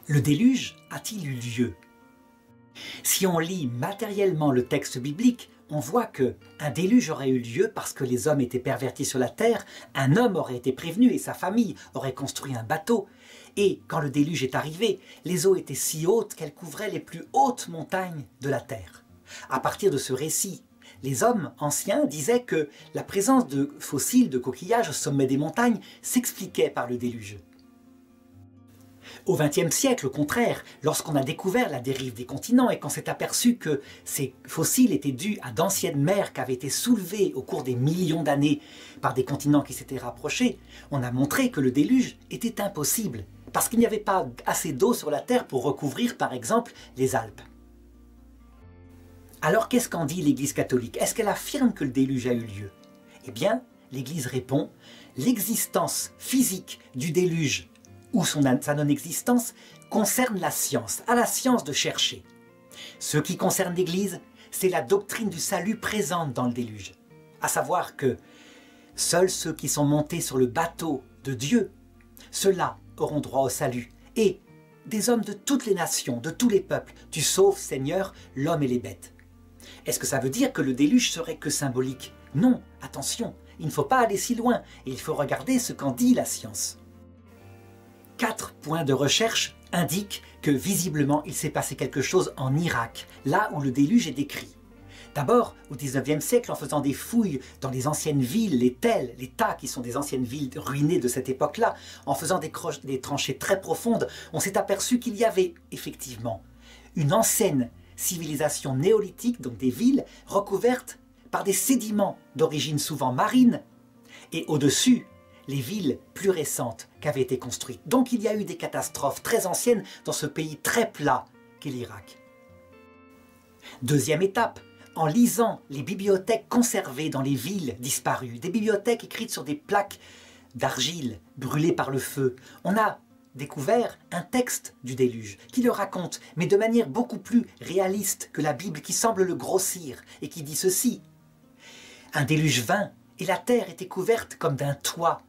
Le déluge a-t-il eu lieu? Si on lit matériellement le texte biblique, on voit qu'un déluge aurait eu lieu parce que les hommes étaient pervertis sur la terre, un homme aurait été prévenu et sa famille aurait construit un bateau. Et quand le déluge est arrivé, les eaux étaient si hautes qu'elles couvraient les plus hautes montagnes de la terre. À partir de ce récit, les hommes anciens disaient que la présence de fossiles, de coquillages au sommet des montagnes s'expliquait par le déluge. Au XXe siècle, au contraire, lorsqu'on a découvert la dérive des continents et qu'on s'est aperçu que ces fossiles étaient dus à d'anciennes mers qui avaient été soulevées au cours des millions d'années par des continents qui s'étaient rapprochés, on a montré que le déluge était impossible, parce qu'il n'y avait pas assez d'eau sur la Terre pour recouvrir, par exemple, les Alpes. Alors qu'est-ce qu'en dit l'Église catholique? Est-ce qu'elle affirme que le déluge a eu lieu? Eh bien, l'Église répond, l'existence physique du déluge ou sa non-existence concerne la science, à la science de chercher. Ce qui concerne l'Église, c'est la doctrine du salut présente dans le déluge, à savoir que seuls ceux qui sont montés sur le bateau de Dieu, ceux-là auront droit au salut, et des hommes de toutes les nations, de tous les peuples, tu sauves, Seigneur, l'homme et les bêtes. Est-ce que ça veut dire que le déluge serait que symbolique? Non, attention, il ne faut pas aller si loin, et il faut regarder ce qu'en dit la science. 4 points de recherche indiquent que visiblement il s'est passé quelque chose en Irak, là où le déluge est décrit. D'abord, au XIXe siècle, en faisant des fouilles dans les anciennes villes, les tels, les tas qui sont des anciennes villes ruinées de cette époque-là, en faisant des tranchées très profondes, on s'est aperçu qu'il y avait effectivement une ancienne civilisation néolithique, donc des villes recouvertes par des sédiments d'origine souvent marine, et au-dessus, les villes plus récentes qui avaient été construites. Donc il y a eu des catastrophes très anciennes dans ce pays très plat qu'est l'Irak. Deuxième étape, en lisant les bibliothèques conservées dans les villes disparues, des bibliothèques écrites sur des plaques d'argile brûlées par le feu, on a découvert un texte du déluge qui le raconte, mais de manière beaucoup plus réaliste que la Bible qui semble le grossir et qui dit ceci. Un déluge vint et la terre était couverte comme d'un toit,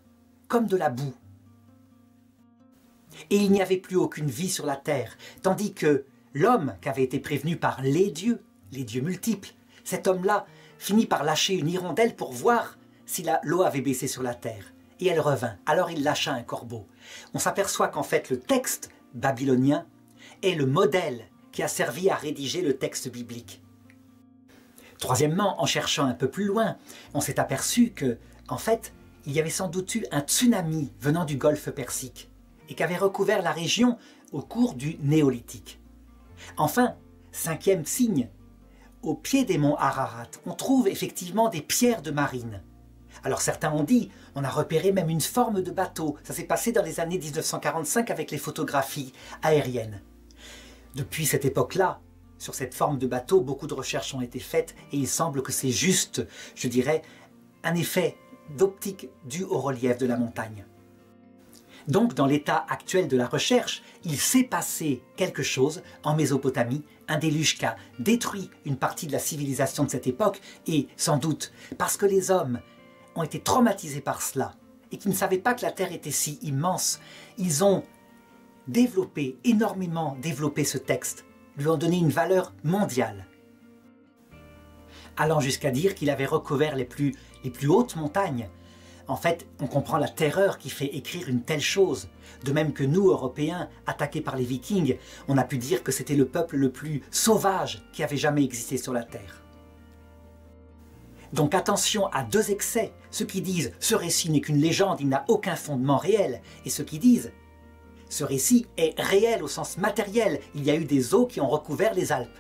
comme de la boue. Et il n'y avait plus aucune vie sur la terre, tandis que l'homme qui avait été prévenu par les dieux multiples, cet homme-là finit par lâcher une hirondelle pour voir si l'eau avait baissé sur la terre. Et elle revint, alors il lâcha un corbeau. On s'aperçoit qu'en fait le texte babylonien est le modèle qui a servi à rédiger le texte biblique. Troisièmement, en cherchant un peu plus loin, on s'est aperçu que, en fait, il y avait sans doute eu un tsunami venant du golfe Persique et qui avait recouvert la région au cours du néolithique. Enfin, cinquième signe, au pied des monts Ararat, on trouve effectivement des pierres de marine. Alors certains ont dit, on a repéré même une forme de bateau. Ça s'est passé dans les années 1945 avec les photographies aériennes. Depuis cette époque-là, sur cette forme de bateau, beaucoup de recherches ont été faites et il semble que c'est juste, je dirais, un effet d'optique dû au relief de la montagne. Donc, dans l'état actuel de la recherche, il s'est passé quelque chose en Mésopotamie, un déluge qui a détruit une partie de la civilisation de cette époque et, sans doute, parce que les hommes ont été traumatisés par cela et qui ne savaient pas que la Terre était si immense, ils ont énormément développé ce texte, lui ont donné une valeur mondiale, allant jusqu'à dire qu'il avait recouvert les plus hautes montagnes. En fait, on comprend la terreur qui fait écrire une telle chose. De même que nous, Européens, attaqués par les Vikings, on a pu dire que c'était le peuple le plus sauvage qui avait jamais existé sur la Terre. Donc attention à 2 excès, ceux qui disent « ce récit n'est qu'une légende, il n'a aucun fondement réel » et ceux qui disent « ce récit est réel au sens matériel, il y a eu des eaux qui ont recouvert les Alpes ».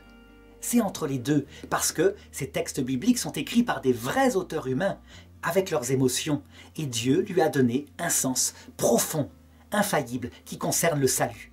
C'est entre les deux, parce que ces textes bibliques sont écrits par des vrais auteurs humains, avec leurs émotions, et Dieu lui a donné un sens profond, infaillible, qui concerne le salut.